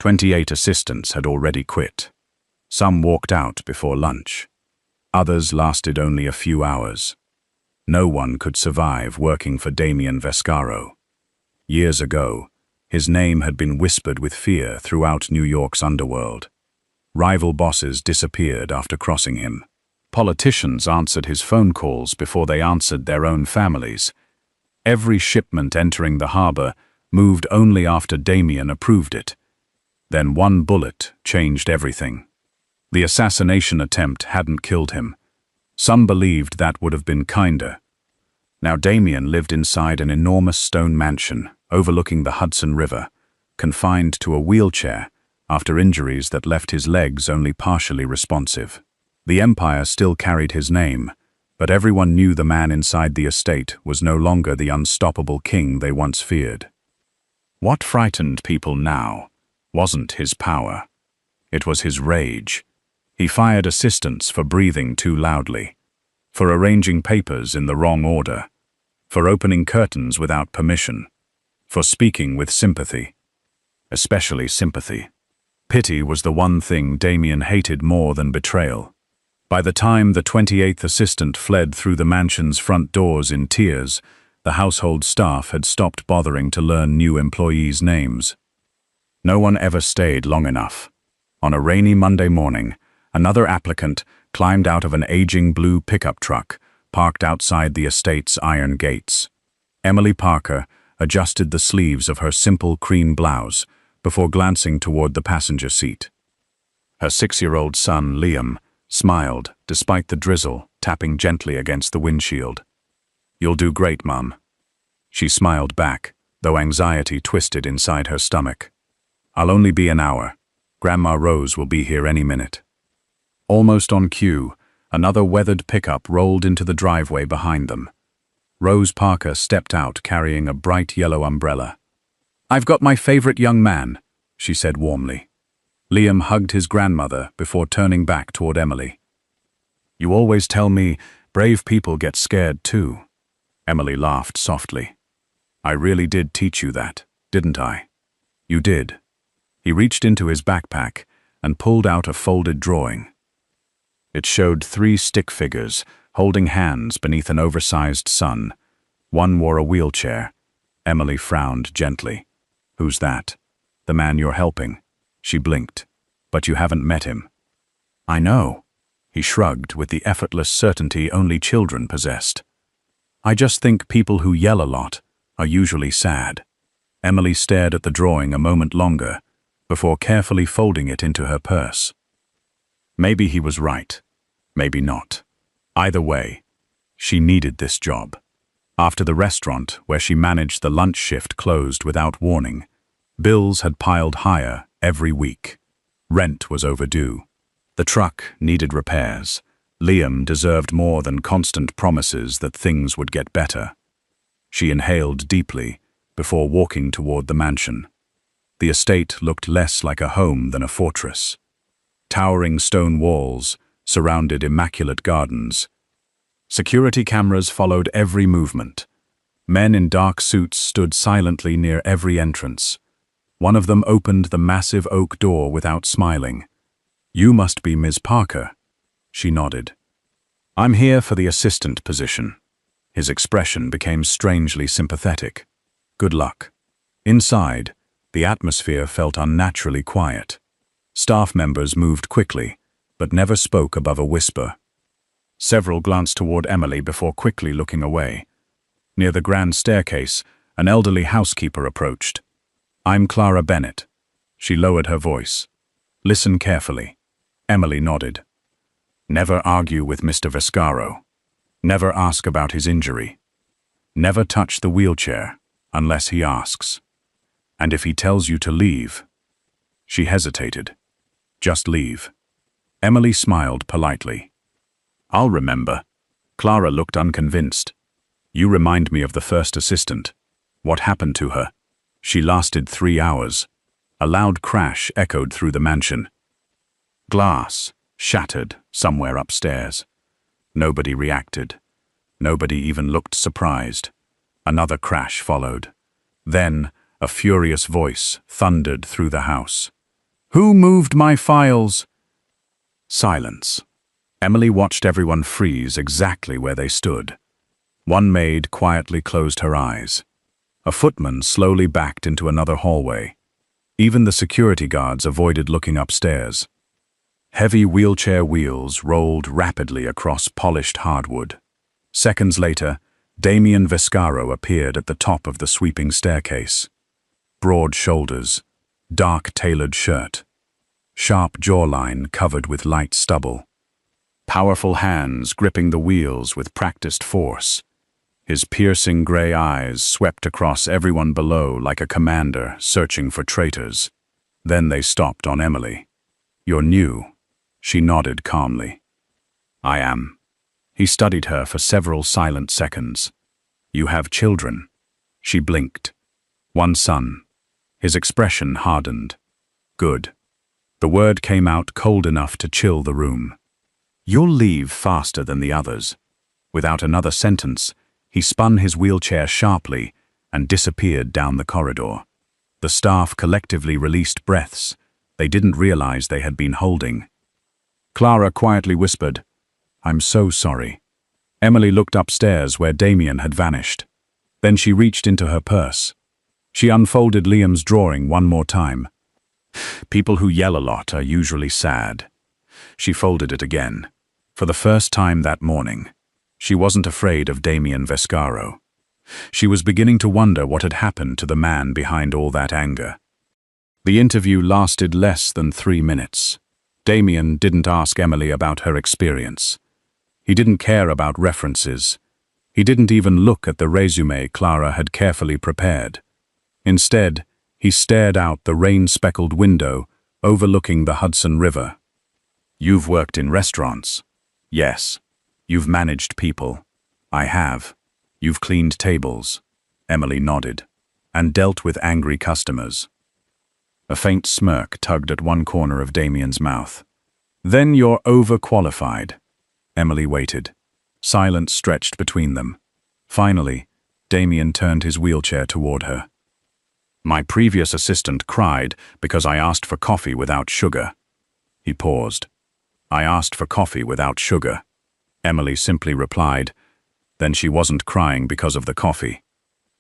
28 assistants had already quit. Some walked out before lunch. Others lasted only a few hours. No one could survive working for Damien Vescaro. Years ago, his name had been whispered with fear throughout New York's underworld. Rival bosses disappeared after crossing him. Politicians answered his phone calls before they answered their own families. Every shipment entering the harbor moved only after Damien approved it. Then one bullet changed everything. The assassination attempt hadn't killed him. Some believed that would have been kinder. Now Damien lived inside an enormous stone mansion overlooking the Hudson River, confined to a wheelchair after injuries that left his legs only partially responsive. The empire still carried his name, but everyone knew the man inside the estate was no longer the unstoppable king they once feared. What frightened people now wasn't his power. It was his rage. He fired assistants for breathing too loudly, for arranging papers in the wrong order, for opening curtains without permission, for speaking with sympathy, especially sympathy. Pity was the one thing Damien hated more than betrayal. By the time the 28th assistant fled through the mansion's front doors in tears, the household staff had stopped bothering to learn new employees' names. No one ever stayed long enough. On a rainy Monday morning, another applicant climbed out of an aging blue pickup truck parked outside the estate's iron gates. Emily Parker adjusted the sleeves of her simple cream blouse before glancing toward the passenger seat. Her 6-year-old son, Liam, smiled despite the drizzle tapping gently against the windshield. "You'll do great, Mum." She smiled back, though anxiety twisted inside her stomach. "I'll only be an hour. Grandma Rose will be here any minute." Almost on cue, another weathered pickup rolled into the driveway behind them. Rose Parker stepped out carrying a bright yellow umbrella. "I've got my favorite young man," she said warmly. Liam hugged his grandmother before turning back toward Emily. "You always tell me brave people get scared too." Emily laughed softly. "I really did teach you that, didn't I?" "You did." He reached into his backpack and pulled out a folded drawing. It showed 3 stick figures holding hands beneath an oversized sun. One wore a wheelchair. Emily frowned gently. "Who's that?" "The man you're helping." She blinked. "But you haven't met him." "I know." He shrugged with the effortless certainty only children possessed. "I just think people who yell a lot are usually sad." Emily stared at the drawing a moment longer before carefully folding it into her purse. Maybe he was right. Maybe not. Either way, she needed this job. After the restaurant where she managed the lunch shift closed without warning, bills had piled higher every week. Rent was overdue. The truck needed repairs. Liam deserved more than constant promises that things would get better. She inhaled deeply before walking toward the mansion. The estate looked less like a home than a fortress. Towering stone walls surrounded immaculate gardens. Security cameras followed every movement. Men in dark suits stood silently near every entrance. One of them opened the massive oak door without smiling. "You must be Ms. Parker." She nodded. "I'm here for the assistant position." His expression became strangely sympathetic. "Good luck." Inside, the atmosphere felt unnaturally quiet. Staff members moved quickly, but never spoke above a whisper. Several glanced toward Emily before quickly looking away. Near the grand staircase, an elderly housekeeper approached. "I'm Clara Bennett." She lowered her voice. "Listen carefully." Emily nodded. "Never argue with Mr. Vescaro. Never ask about his injury. Never touch the wheelchair unless he asks. And if he tells you to leave..." She hesitated. "Just leave." Emily smiled politely. "I'll remember." Clara looked unconvinced. "You remind me of the first assistant. What happened to her?" "She lasted 3 hours." A loud crash echoed through the mansion. Glass shattered somewhere upstairs. Nobody reacted. Nobody even looked surprised. Another crash followed. Then a furious voice thundered through the house. Who moved my files? Silence. Emily watched everyone freeze exactly where they stood. One maid quietly closed her eyes. A footman slowly backed into another hallway. Even the security guards avoided looking upstairs. Heavy wheelchair wheels rolled rapidly across polished hardwood. Seconds later, Damien Vescaro appeared at the top of the sweeping staircase. Broad shoulders, dark tailored shirt, sharp jawline covered with light stubble. Powerful hands gripping the wheels with practiced force. His piercing gray eyes swept across everyone below like a commander searching for traitors. Then they stopped on Emily. "You're new." She nodded calmly. "I am." He studied her for several silent seconds. "You have children." She blinked. "One son." His expression hardened. "Good." The word came out cold enough to chill the room. "You'll leave faster than the others." Without another sentence, he spun his wheelchair sharply and disappeared down the corridor. The staff collectively released breaths they didn't realize they had been holding. Clara quietly whispered, "I'm so sorry." Emily looked upstairs where Damien had vanished. Then she reached into her purse. She unfolded Liam's drawing one more time. "People who yell a lot are usually sad." She folded it again. For the first time that morning, she wasn't afraid of Damien Vescaro. She was beginning to wonder what had happened to the man behind all that anger. The interview lasted less than 3 minutes. Damien didn't ask Emily about her experience. He didn't care about references. He didn't even look at the resume Clara had carefully prepared. Instead, he stared out the rain-speckled window overlooking the Hudson River. "You've worked in restaurants." "Yes." "You've managed people." "I have." "You've cleaned tables." Emily nodded. "And dealt with angry customers." A faint smirk tugged at one corner of Damien's mouth. "Then you're overqualified." Emily waited. Silence stretched between them. Finally, Damien turned his wheelchair toward her. "My previous assistant cried because I asked for coffee without sugar." He paused. "I asked for coffee without sugar." Emily simply replied, "Then she wasn't crying because of the coffee."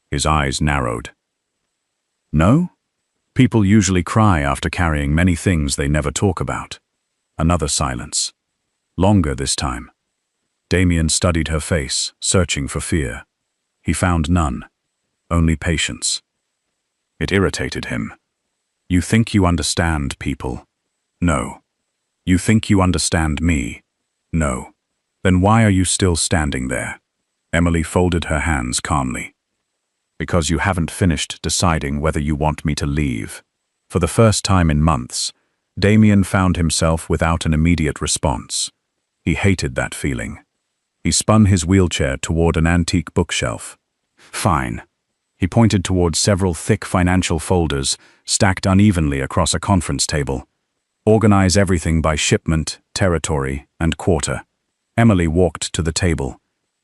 His eyes narrowed. "No? People usually cry after carrying many things they never talk about." Another silence. Longer this time. Damien studied her face, searching for fear. He found none. Only patience. It irritated him. "You think you understand people?" "No." "You think you understand me?" "No." "Then why are you still standing there?" Emily folded her hands calmly. "Because you haven't finished deciding whether you want me to leave." For the first time in months, Damien found himself without an immediate response. He hated that feeling. He spun his wheelchair toward an antique bookshelf. "Fine." He pointed toward several thick financial folders stacked unevenly across a conference table. "Organize everything by shipment, territory, and quarter." Emily walked to the table.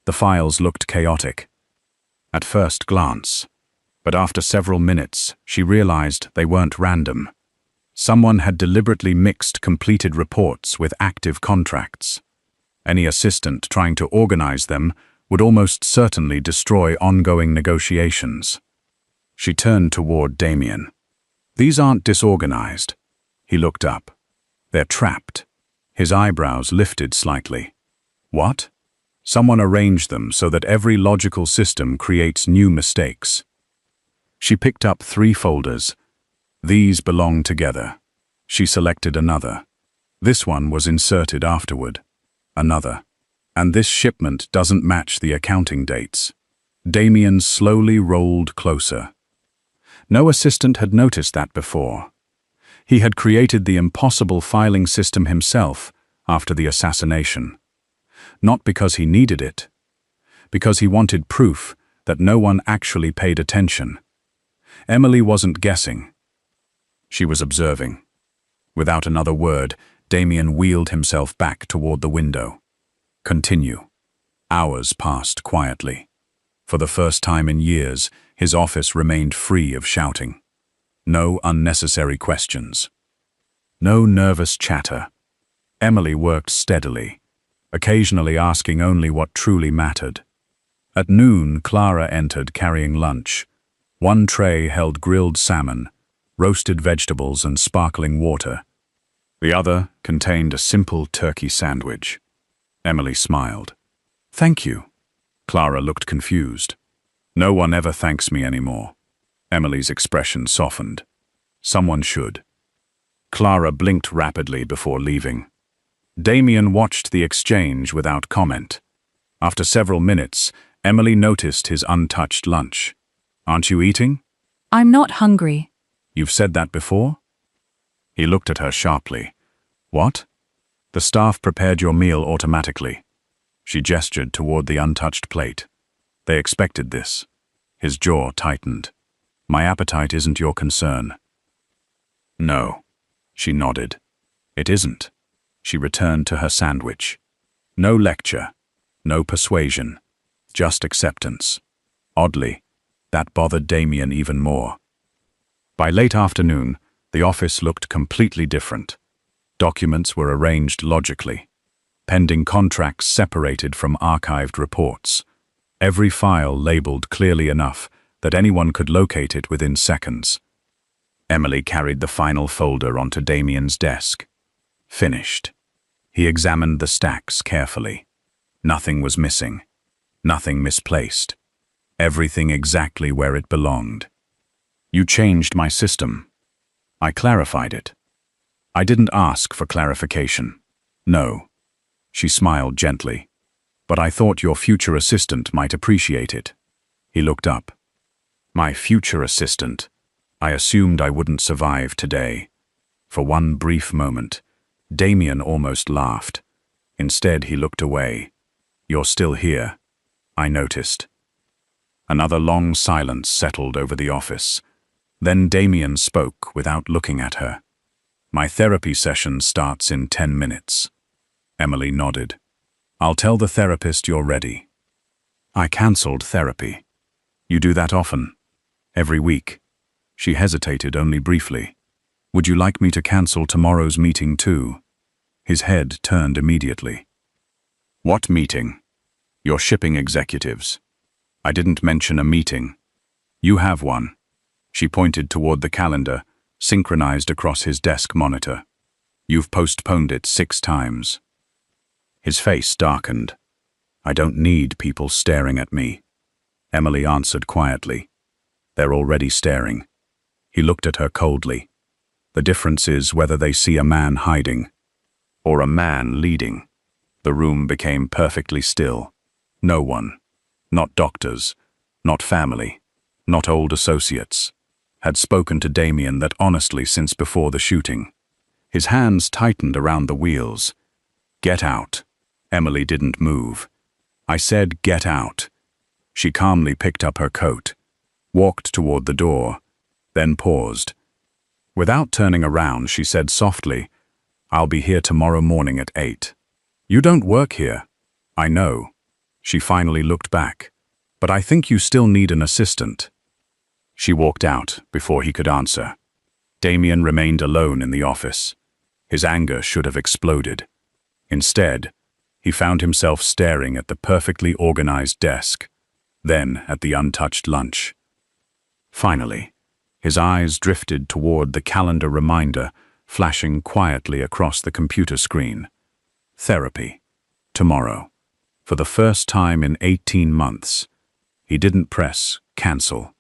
The files looked chaotic. At first glance, but after several minutes, she realized they weren't random. Someone had deliberately mixed completed reports with active contracts. Any assistant trying to organize them would almost certainly destroy ongoing negotiations. She turned toward Damien. "These aren't disorganized." He looked up. "They're trapped." His eyebrows lifted slightly. "What?" "Someone arranged them so that every logical system creates new mistakes." She picked up 3 folders. These belong together. She selected another. This one was inserted afterward. Another. And this shipment doesn't match the accounting dates. Damien slowly rolled closer. No assistant had noticed that before. He had created the impossible filing system himself after the assassination. Not because he needed it, because he wanted proof that no one actually paid attention. Emily wasn't guessing. She was observing. Without another word, Damien wheeled himself back toward the window. Continue. Hours passed quietly. For the first time in years, his office remained free of shouting. No unnecessary questions. No nervous chatter. Emily worked steadily, occasionally asking only what truly mattered. At noon, Clara entered carrying lunch. One tray held grilled salmon, roasted vegetables and sparkling water. The other contained a simple turkey sandwich. Emily smiled. "Thank you." Clara looked confused. "No one ever thanks me anymore." Emily's expression softened. "Someone should." Clara blinked rapidly before leaving. Damien watched the exchange without comment. After several minutes, Emily noticed his untouched lunch. "Aren't you eating?" "I'm not hungry." "You've said that before?" He looked at her sharply. "What?" "The staff prepared your meal automatically." She gestured toward the untouched plate. "They expected this." His jaw tightened. "My appetite isn't your concern." "No." She nodded. "It isn't." She returned to her sandwich. No lecture, no persuasion, just acceptance. Oddly, that bothered Damien even more. By late afternoon, the office looked completely different. Documents were arranged logically. Pending contracts separated from archived reports. Every file labeled clearly enough that anyone could locate it within seconds. Emily carried the final folder onto Damien's desk. Finished. He examined the stacks carefully. Nothing was missing. Nothing misplaced. Everything exactly where it belonged. "You changed my system." "I clarified it." "I didn't ask for clarification." "No." She smiled gently. "But I thought your future assistant might appreciate it." He looked up. "My future assistant." I assumed I wouldn't survive today. For one brief moment, Damien almost laughed. Instead, he looked away. "You're still here," I noticed. Another long silence settled over the office. Then Damien spoke without looking at her. "My therapy session starts in 10 minutes. Emily nodded. "I'll tell the therapist you're ready." "I cancelled therapy." "You do that often?" "Every week." She hesitated only briefly. "Would you like me to cancel tomorrow's meeting too?" His head turned immediately. "What meeting?" "Your shipping executives." "I didn't mention a meeting." "You have one." She pointed toward the calendar, synchronized across his desk monitor. "You've postponed it 6 times." His face darkened. "I don't need people staring at me." Emily answered quietly. "They're already staring." He looked at her coldly. "The difference is whether they see a man hiding or a man leading." The room became perfectly still. No one, not doctors, not family, not old associates, had spoken to Damien that honestly since before the shooting. His hands tightened around the wheels. "Get out." Emily didn't move. "I said get out." She calmly picked up her coat, walked toward the door, then paused. Without turning around, she said softly, "I'll be here tomorrow morning at 8. "You don't work here." "I know." She finally looked back. "But I think you still need an assistant." She walked out before he could answer. Damien remained alone in the office. His anger should have exploded. Instead, he found himself staring at the perfectly organized desk, then at the untouched lunch. Finally, his eyes drifted toward the calendar reminder flashing quietly across the computer screen. Therapy. Tomorrow. For the first time in 18 months. He didn't press cancel.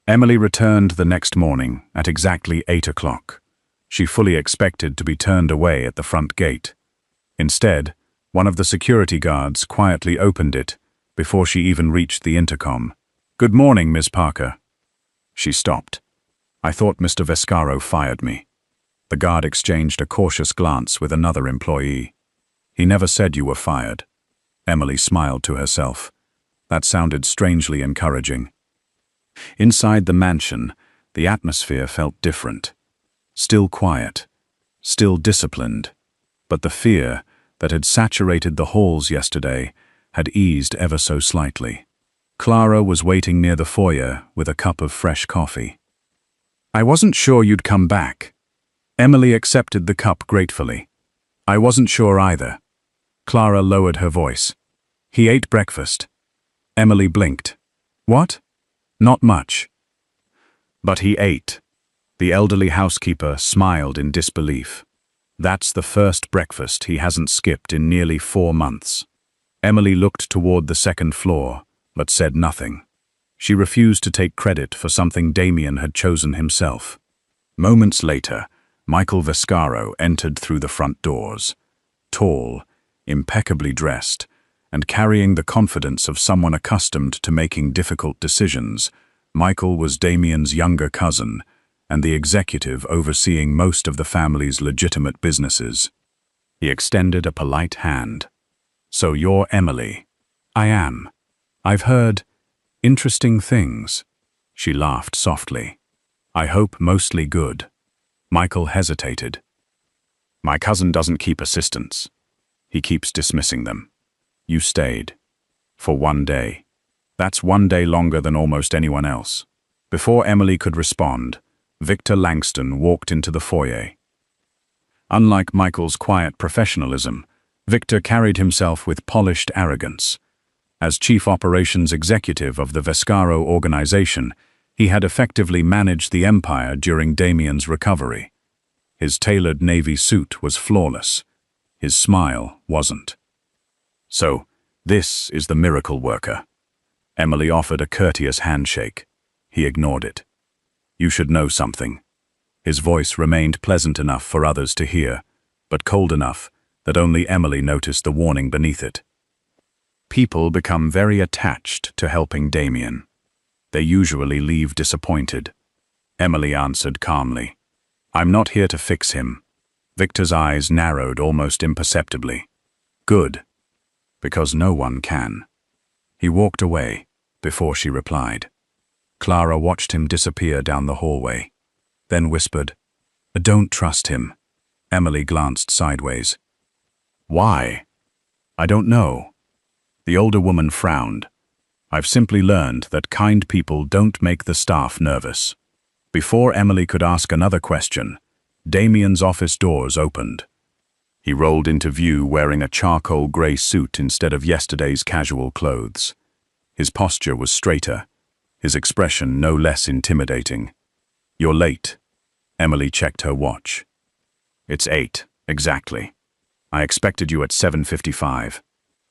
Emily returned the next morning at exactly 8 o'clock. She fully expected to be turned away at the front gate. Instead, one of the security guards quietly opened it before she even reached the intercom. "Good morning, Ms. Parker." She stopped. "I thought Mr. Vescaro fired me." The guard exchanged a cautious glance with another employee. "He never said you were fired." Emily smiled to herself. That sounded strangely encouraging. Inside the mansion, the atmosphere felt different. Still quiet, still disciplined, but the fear that had saturated the halls yesterday had eased ever so slightly. Clara was waiting near the foyer with a cup of fresh coffee. "I wasn't sure you'd come back." Emily accepted the cup gratefully. I wasn't sure either. Clara lowered her voice. He ate breakfast. Emily blinked. What? Not much. But he ate. The elderly housekeeper smiled in disbelief. That's the first breakfast he hasn't skipped in nearly 4 months. Emily looked toward the second floor, but said nothing. She refused to take credit for something Damien had chosen himself. Moments later, Michael Vescaro entered through the front doors. Tall, impeccably dressed, and carrying the confidence of someone accustomed to making difficult decisions, Michael was Damien's younger cousin and the executive overseeing most of the family's legitimate businesses. He extended a polite hand. So you're Emily. I am. I've heard interesting things. She laughed softly. I hope mostly good. Michael hesitated. My cousin doesn't keep assistants. He keeps dismissing them. You stayed. For 1 day. That's 1 day longer than almost anyone else. Before Emily could respond, Victor Langston walked into the foyer. Unlike Michael's quiet professionalism, Victor carried himself with polished arrogance. As chief operations executive of the Vescaro organization, he had effectively managed the empire during Damien's recovery. His tailored navy suit was flawless. His smile wasn't. So, this is the miracle worker. Emily offered a courteous handshake. He ignored it. You should know something. His voice remained pleasant enough for others to hear, but cold enough that only Emily noticed the warning beneath it. People become very attached to helping Damien. They usually leave disappointed. Emily answered calmly. I'm not here to fix him. Victor's eyes narrowed almost imperceptibly. Good. Because no one can. He walked away before she replied. Clara watched him disappear down the hallway, then whispered, Don't trust him. Emily glanced sideways. Why? I don't know. The older woman frowned. I've simply learned that kind people don't make the staff nervous. Before Emily could ask another question, Damien's office doors opened. He rolled into view wearing a charcoal grey suit instead of yesterday's casual clothes. His posture was straighter, his expression no less intimidating. You're late. Emily checked her watch. It's 8, exactly. I expected you at 7:55.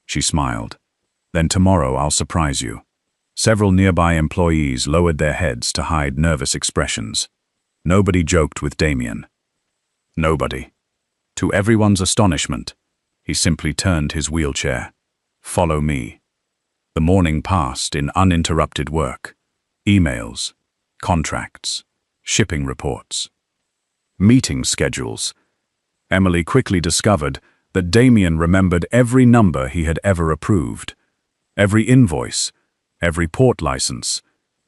She smiled. Then tomorrow I'll surprise you. Several nearby employees lowered their heads to hide nervous expressions. Nobody joked with Damien. Nobody. To everyone's astonishment, he simply turned his wheelchair. Follow me. The morning passed in uninterrupted work. Emails, contracts, shipping reports, meeting schedules. Emily quickly discovered that Damien remembered every number he had ever approved, every invoice, every port license,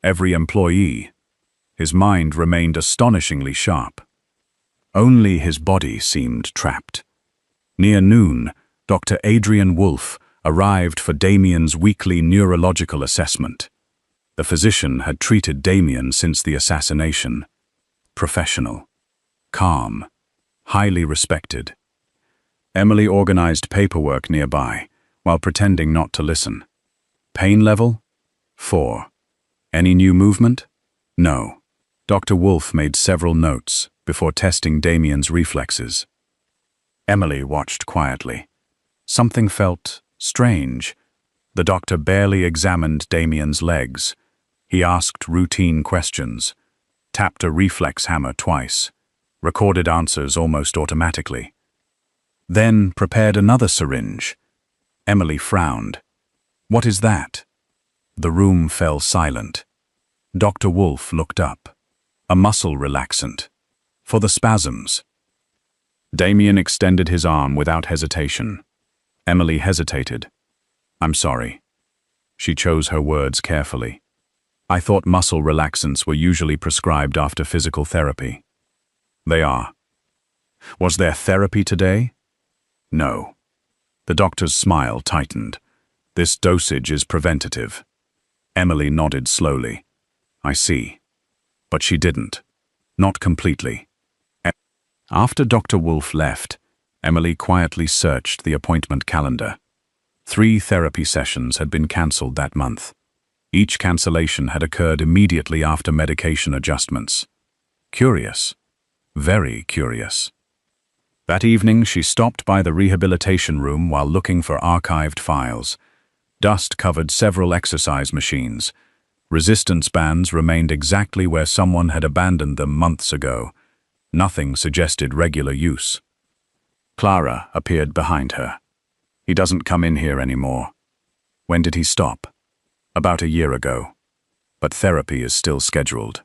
every employee. His mind remained astonishingly sharp. Only his body seemed trapped. Near noon, Dr. Adrian Wolfe arrived for Damien's weekly neurological assessment. The physician had treated Damien since the assassination. Professional, calm, highly respected. Emily organized paperwork nearby while pretending not to listen. Pain level? 4. Any new movement? No. Dr. Wolfe made several notes before testing Damien's reflexes. Emily watched quietly. Something felt strange. The doctor barely examined Damien's legs. He asked routine questions, tapped a reflex hammer twice, recorded answers almost automatically. Then prepared another syringe. Emily frowned. What is that? The room fell silent. Dr. Wolfe looked up. A muscle relaxant. For the spasms. Damien extended his arm without hesitation. Emily hesitated. I'm sorry. She chose her words carefully. I thought muscle relaxants were usually prescribed after physical therapy. They are. Was there therapy today? No. The doctor's smile tightened. This dosage is preventative. Emily nodded slowly. I see. But she didn't. Not completely. After Dr. Wolf left, Emily quietly searched the appointment calendar. 3 therapy sessions had been cancelled that month. Each cancellation had occurred immediately after medication adjustments. Curious. Very curious. That evening, she stopped by the rehabilitation room while looking for archived files. Dust covered several exercise machines. Resistance bands remained exactly where someone had abandoned them months ago. Nothing suggested regular use. Clara appeared behind her. He doesn't come in here anymore. When did he stop? About a year ago. But therapy is still scheduled.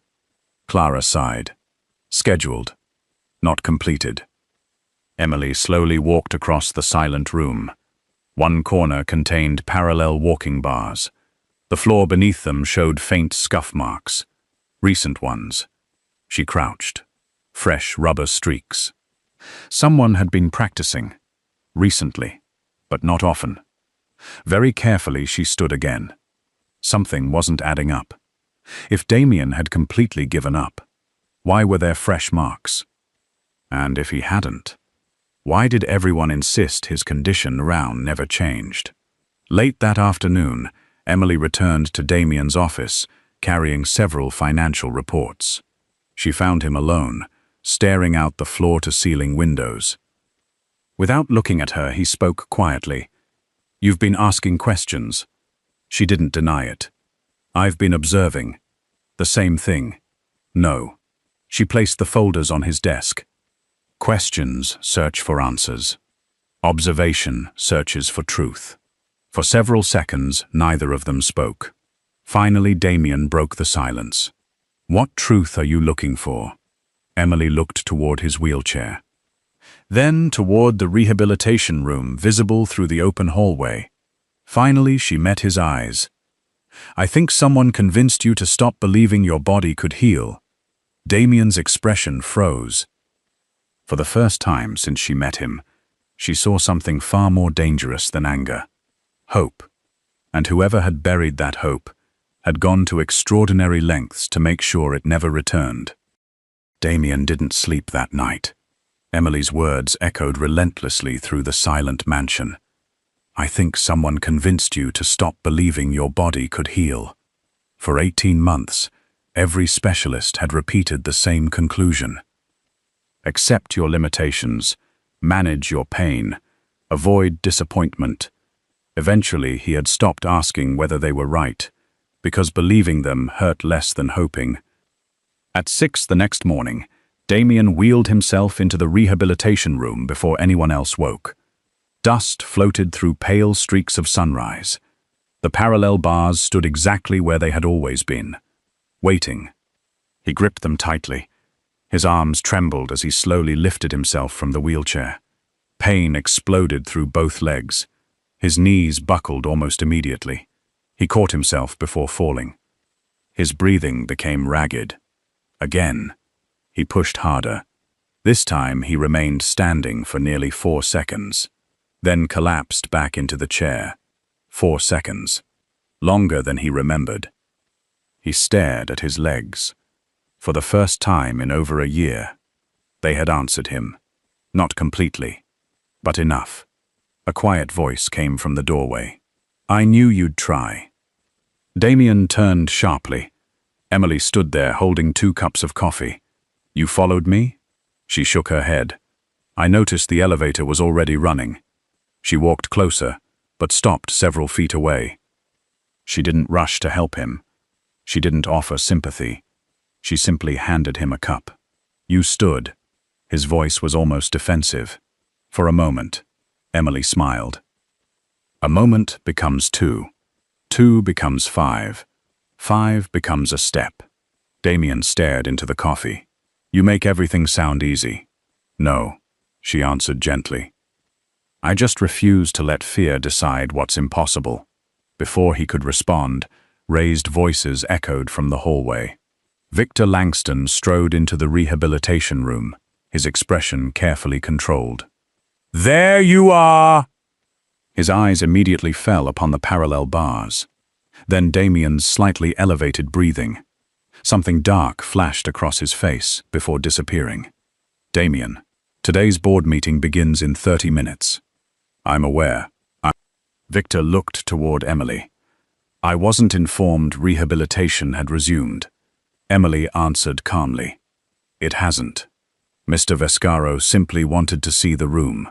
Clara sighed. Scheduled, not completed. Emily slowly walked across the silent room. One corner contained parallel walking bars. The floor beneath them showed faint scuff marks. Recent ones. She crouched. Fresh rubber streaks. Someone had been practicing. Recently, but not often. Very carefully she stood again. Something wasn't adding up. If Damien had completely given up, why were there fresh marks? And if he hadn't, why did everyone insist his condition never changed? Late that afternoon, Emily returned to Damien's office, carrying several financial reports. She found him alone, staring out the floor-to-ceiling windows. Without looking at her, he spoke quietly. "You've been asking questions." She didn't deny it. "I've been observing." "The same thing." "No." She placed the folders on his desk. Questions search for answers. Observation searches for truth. For several seconds, neither of them spoke. Finally, Damien broke the silence. "What truth are you looking for?" Emily looked toward his wheelchair. Then toward the rehabilitation room visible through the open hallway. Finally, she met his eyes. "I think someone convinced you to stop believing your body could heal." Damien's expression froze. For the first time since she met him, she saw something far more dangerous than anger. Hope. And whoever had buried that hope had gone to extraordinary lengths to make sure it never returned. Damien didn't sleep that night. Emily's words echoed relentlessly through the silent mansion. "I think someone convinced you to stop believing your body could heal." For 18 months, every specialist had repeated the same conclusion. Accept your limitations, manage your pain, avoid disappointment. Eventually, he had stopped asking whether they were right, because believing them hurt less than hoping. At 6 the next morning, Damien wheeled himself into the rehabilitation room before anyone else woke. Dust floated through pale streaks of sunrise. The parallel bars stood exactly where they had always been, waiting. He gripped them tightly. His arms trembled as he slowly lifted himself from the wheelchair. Pain exploded through both legs. His knees buckled almost immediately. He caught himself before falling. His breathing became ragged. Again, he pushed harder. This time he remained standing for nearly 4 seconds, then collapsed back into the chair. 4 seconds. Longer than he remembered. He stared at his legs. For the first time in over a year, they had answered him. Not completely, but enough. A quiet voice came from the doorway. "I knew you'd try." Damien turned sharply. Emily stood there holding 2 cups of coffee. "You followed me?" She shook her head. "I noticed the elevator was already running." She walked closer, but stopped several feet away. She didn't rush to help him. She didn't offer sympathy. She simply handed him a cup. "You stood." His voice was almost defensive. For a moment, Emily smiled. A moment becomes 2. 2 becomes 5. 5 becomes a step. Damien stared into the coffee. "You make everything sound easy." "No," she answered gently. "I just refuse to let fear decide what's impossible." Before he could respond, raised voices echoed from the hallway. Victor Langston strode into the rehabilitation room, his expression carefully controlled. "There you are!" His eyes immediately fell upon the parallel bars. Then Damien's slightly elevated breathing. Something dark flashed across his face before disappearing. "Damien," Today's board meeting begins in 30 minutes. I'm aware. Victor looked toward Emily. I wasn't informed rehabilitation had resumed. Emily answered calmly. It hasn't. Mr. Vescaro simply wanted to see the room.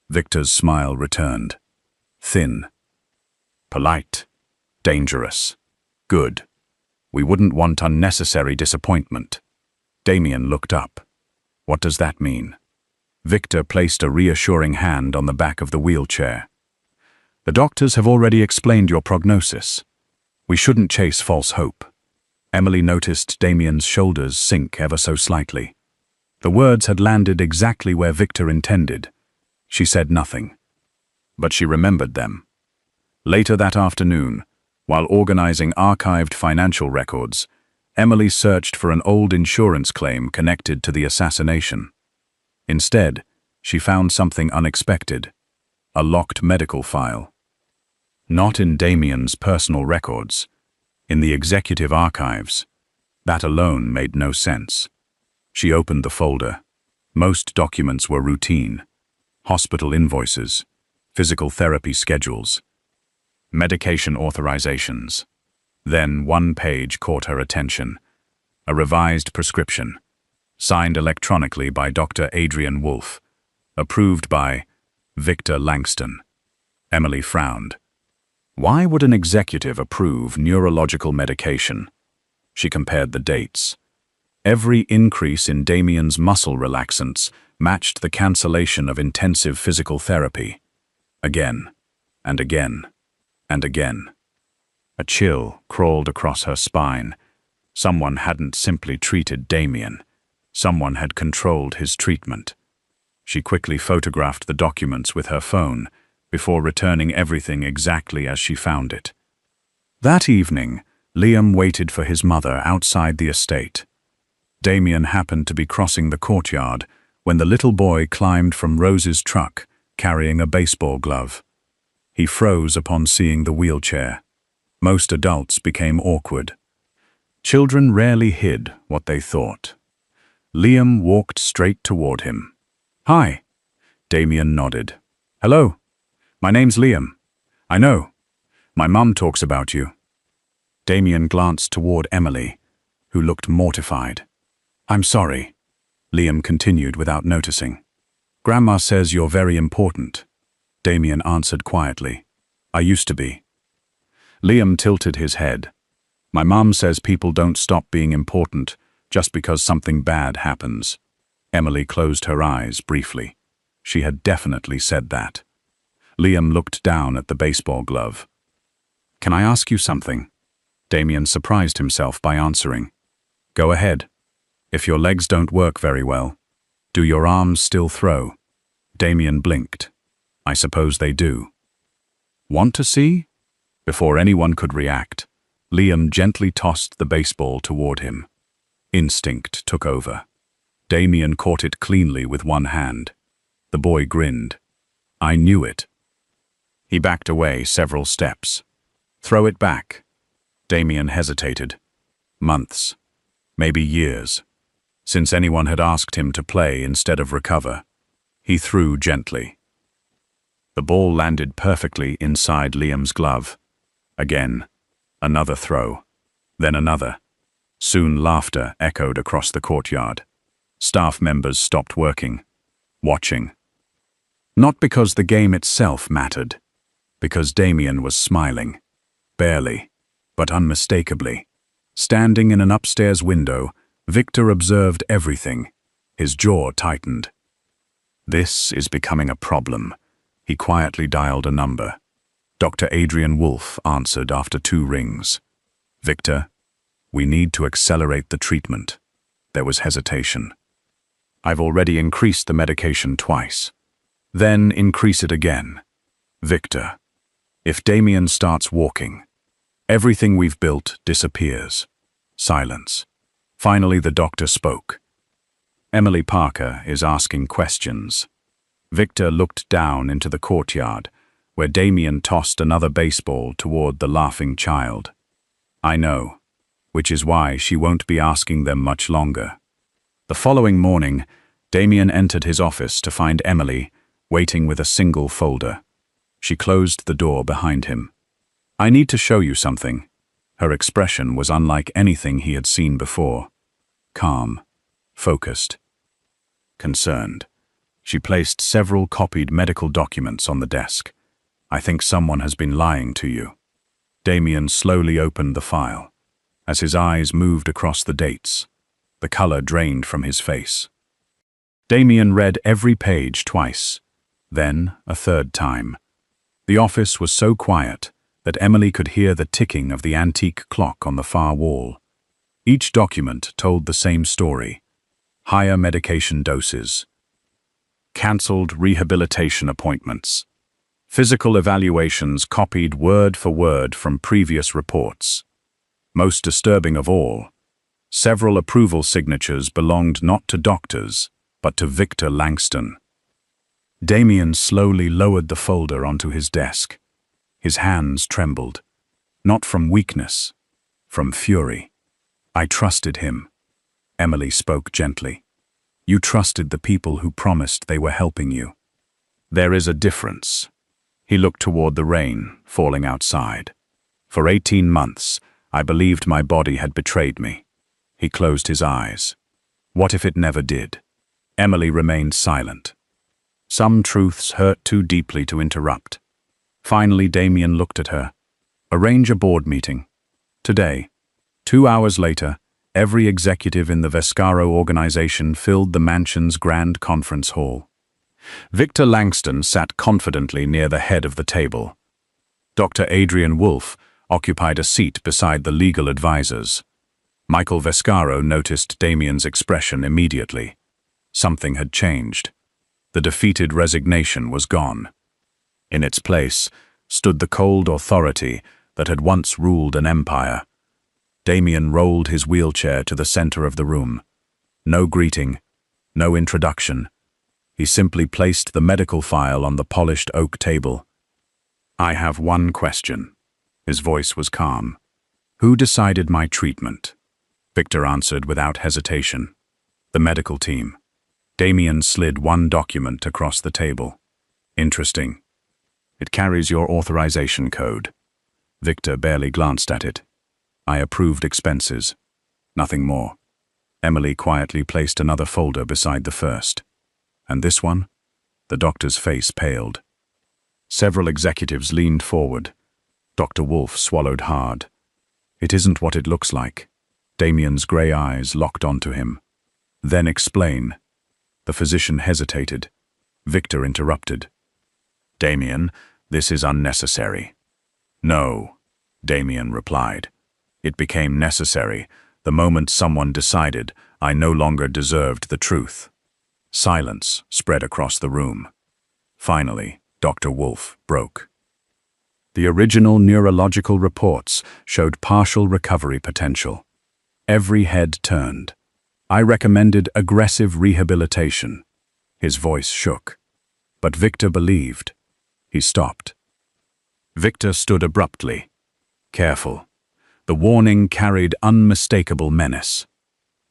Victor's smile returned. Thin. Polite. Dangerous. Good. We wouldn't want unnecessary disappointment. Damien looked up. What does that mean? Victor placed a reassuring hand on the back of the wheelchair. The doctors have already explained your prognosis. We shouldn't chase false hope. Emily noticed Damien's shoulders sink ever so slightly. The words had landed exactly where Victor intended. She said nothing. But she remembered them. Later that afternoon, while organizing archived financial records, Emily searched for an old insurance claim connected to the assassination. Instead, she found something unexpected. A locked medical file. Not in Damien's personal records. In the executive archives. That alone made no sense. She opened the folder. Most documents were routine. Hospital invoices, physical therapy schedules, medication authorizations. Then one page caught her attention. A revised prescription, signed electronically by Dr. Adrian Wolfe, approved by Victor Langston. Emily frowned. Why would an executive approve neurological medication? She compared the dates. Every increase in Damien's muscle relaxants matched the cancellation of intensive physical therapy. Again, and again, and again. A chill crawled across her spine. Someone hadn't simply treated Damien. Someone had controlled his treatment. She quickly photographed the documents with her phone before returning everything exactly as she found it. That evening, Liam waited for his mother outside the estate. Damien happened to be crossing the courtyard when the little boy climbed from Rose's truck, carrying a baseball glove. He froze upon seeing the wheelchair. Most adults became awkward. Children rarely hid what they thought. Liam walked straight toward him. Hi. Damien nodded. Hello. My name's Liam. I know. My mum talks about you. Damien glanced toward Emily, who looked mortified. I'm sorry, Liam continued without noticing. Grandma says you're very important. Damien answered quietly. I used to be. Liam tilted his head. My mum says people don't stop being important just because something bad happens. Emily closed her eyes briefly. She had definitely said that. Liam looked down at the baseball glove. Can I ask you something? Damien surprised himself by answering. Go ahead. If your legs don't work very well, do your arms still throw? Damien blinked. I suppose they do. Want to see? Before anyone could react, Liam gently tossed the baseball toward him. Instinct took over. Damien caught it cleanly with one hand. The boy grinned. I knew it. He backed away several steps. Throw it back. Damien hesitated. Months, maybe years, since anyone had asked him to play instead of recover. He threw gently. The ball landed perfectly inside Liam's glove. Again, another throw, then another. Soon laughter echoed across the courtyard. Staff members stopped working, watching. Not because the game itself mattered, because Damien was smiling. Barely, but unmistakably. Standing in an upstairs window, Victor observed everything. His jaw tightened. This is becoming a problem. He quietly dialed a number. Dr. Adrian Wolfe answered after 2 rings. Victor, we need to accelerate the treatment. There was hesitation. I've already increased the medication twice. Then increase it again. Victor, if Damien starts walking, everything we've built disappears. Silence. Finally, the doctor spoke. Emily Parker is asking questions. Victor looked down into the courtyard, where Damien tossed another baseball toward the laughing child. I know, which is why she won't be asking them much longer. The following morning, Damien entered his office to find Emily waiting with a single folder. She closed the door behind him. "I need to show you something." Her expression was unlike anything he had seen before. Calm, focused, concerned. She placed several copied medical documents on the desk. "I think someone has been lying to you." Damien slowly opened the file. As his eyes moved across the dates, the color drained from his face. Damien read every page twice, then a third time. The office was so quiet that Emily could hear the ticking of the antique clock on the far wall. Each document told the same story: higher medication doses, cancelled rehabilitation appointments, physical evaluations copied word for word from previous reports. Most disturbing of all, several approval signatures belonged not to doctors, but to Victor Langston. Damien slowly lowered the folder onto his desk. His hands trembled, not from weakness, from fury. "I trusted him," Emily spoke gently. "You trusted the people who promised they were helping you. There is a difference." He looked toward the rain falling outside. "For 18 months, I believed my body had betrayed me." He closed his eyes. What if it never did? Emily remained silent. Some truths hurt too deeply to interrupt. Finally, Damien looked at her. "Arrange a board meeting. Today." 2 hours later, every executive in the Vescaro organization filled the mansion's grand conference hall. Victor Langston sat confidently near the head of the table. Dr. Adrian Wolfe occupied a seat beside the legal advisors. Michael Vescaro noticed Damien's expression immediately. Something had changed. The defeated resignation was gone. In its place stood the cold authority that had once ruled an empire. Damien rolled his wheelchair to the center of the room. No greeting, no introduction. He simply placed the medical file on the polished oak table. "I have one question." His voice was calm. "Who decided my treatment?" Victor answered without hesitation. "The medical team." Damien slid one document across the table. "Interesting. It carries your authorization code." Victor barely glanced at it. "I approved expenses. Nothing more." Emily quietly placed another folder beside the first. "And this one?" The doctor's face paled. Several executives leaned forward. Dr. Wolfe swallowed hard. "It isn't what it looks like." Damien's grey eyes locked onto him. "Then explain." The physician hesitated. Victor interrupted. "Damien, this is unnecessary." "No," Damien replied. "It became necessary the moment someone decided I no longer deserved the truth." Silence spread across the room. Finally, Dr. Wolfe broke. The original neurological reports showed partial recovery potential. Every head turned. "I recommended aggressive rehabilitation." His voice shook. But Victor believed. He stopped. Victor stood abruptly. Careful. The warning carried unmistakable menace.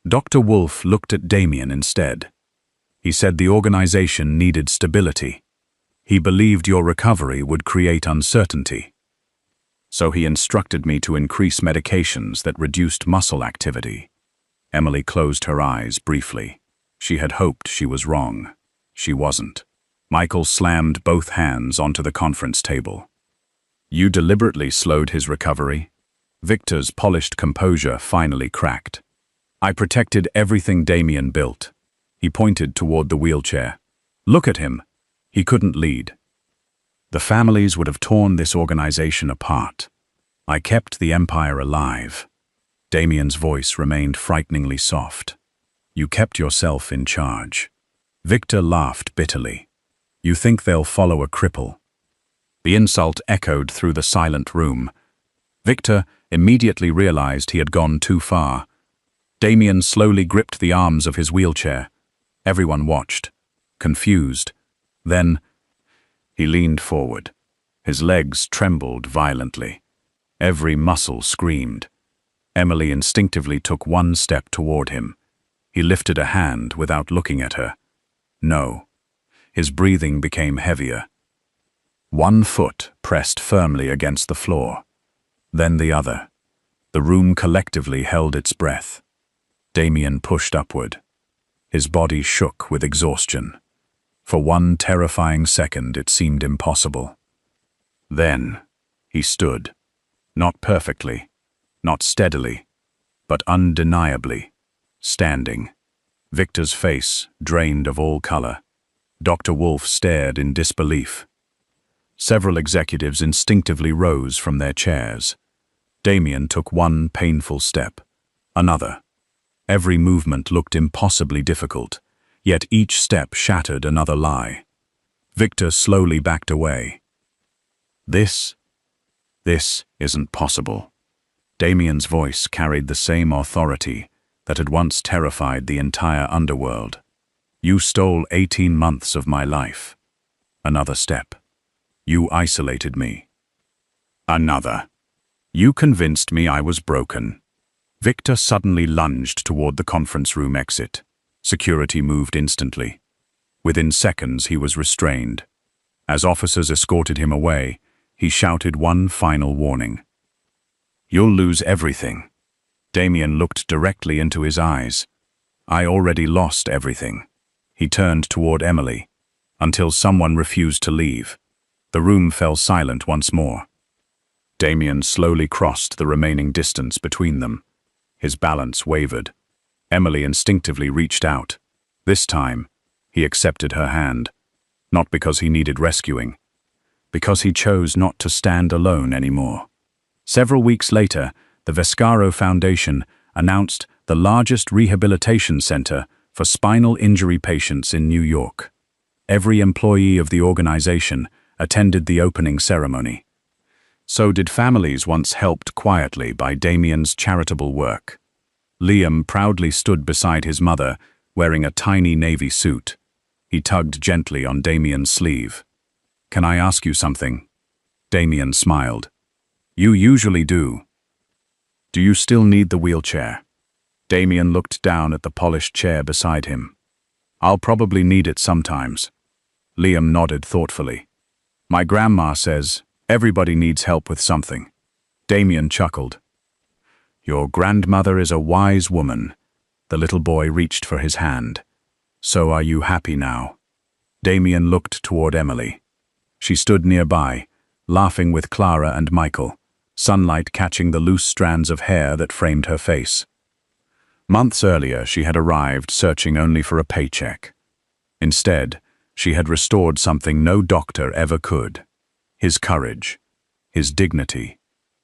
Dr. Wolfe looked at Damien instead. He said the organization needed stability. He believed your recovery would create uncertainty. So he instructed me to increase medications that reduced muscle activity. Emily closed her eyes briefly. She had hoped she was wrong. She wasn't. Michael slammed both hands onto the conference table. "You deliberately slowed his recovery?" Victor's polished composure finally cracked. "I protected everything Damien built." He pointed toward the wheelchair. "Look at him. He couldn't lead. The families would have torn this organization apart. I kept the empire alive." Damien's voice remained frighteningly soft. "You kept yourself in charge." Victor laughed bitterly. "You think they'll follow a cripple?" The insult echoed through the silent room. Victor immediately realized he had gone too far. Damien slowly gripped the arms of his wheelchair. Everyone watched, confused. Then he leaned forward. His legs trembled violently. Every muscle screamed. Emily instinctively took one step toward him. He lifted a hand without looking at her. No. His breathing became heavier. One foot pressed firmly against the floor, then the other. The room collectively held its breath. Damien pushed upward. His body shook with exhaustion. For one terrifying second, it seemed impossible. Then, he stood. Not perfectly, not steadily, but undeniably, standing. Victor's face drained of all color. Dr. Wolf stared in disbelief. Several executives instinctively rose from their chairs. Damien took one painful step, another. Every movement looked impossibly difficult, yet each step shattered another lie. Victor slowly backed away. This isn't possible. Damien's voice carried the same authority that had once terrified the entire underworld. You stole 18 months of my life. Another step. You isolated me. Another. You convinced me I was broken. Victor suddenly lunged toward the conference room exit. Security moved instantly. Within seconds, he was restrained. As officers escorted him away, he shouted one final warning. You'll lose everything. Damien looked directly into his eyes. I already lost everything. He turned toward Emily, until someone refused to leave. The room fell silent once more. Damien slowly crossed the remaining distance between them. His balance wavered. Emily instinctively reached out. This time, he accepted her hand. Not because he needed rescuing, because he chose not to stand alone anymore. Several weeks later, the Vescaro Foundation announced the largest rehabilitation center for spinal injury patients in New York. Every employee of the organization attended the opening ceremony. So did families once helped quietly by Damien's charitable work. Liam proudly stood beside his mother, wearing a tiny navy suit. He tugged gently on Damien's sleeve. Can I ask you something? Damien smiled. You usually do. Do you still need the wheelchair? Damien looked down at the polished chair beside him. I'll probably need it sometimes. Liam nodded thoughtfully. My grandma says everybody needs help with something. Damien chuckled. Your grandmother is a wise woman. The little boy reached for his hand. So are you happy now? Damien looked toward Emily. She stood nearby, laughing with Clara and Michael, sunlight catching the loose strands of hair that framed her face. Months earlier, she had arrived searching only for a paycheck. Instead, she had restored something no doctor ever could. His courage, his dignity,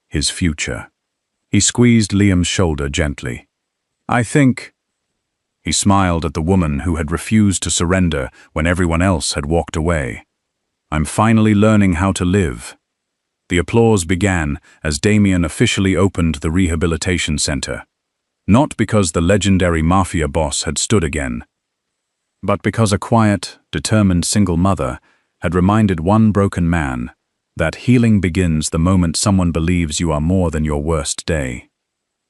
his future. He squeezed Liam's shoulder gently. I think... He smiled at the woman who had refused to surrender when everyone else had walked away. I'm finally learning how to live. The applause began as Damien officially opened the rehabilitation center. Not because the legendary Mafia Boss had stood again, but because a quiet, determined single mother had reminded one broken man that healing begins the moment someone believes you are more than your worst day.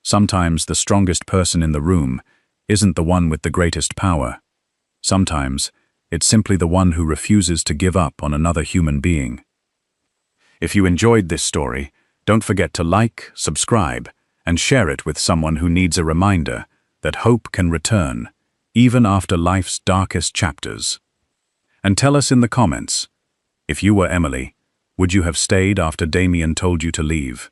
Sometimes the strongest person in the room isn't the one with the greatest power. Sometimes it's simply the one who refuses to give up on another human being. If you enjoyed this story, don't forget to like, subscribe, and share it with someone who needs a reminder that hope can return, even after life's darkest chapters. And tell us in the comments, if you were Emily, would you have stayed after Damien told you to leave?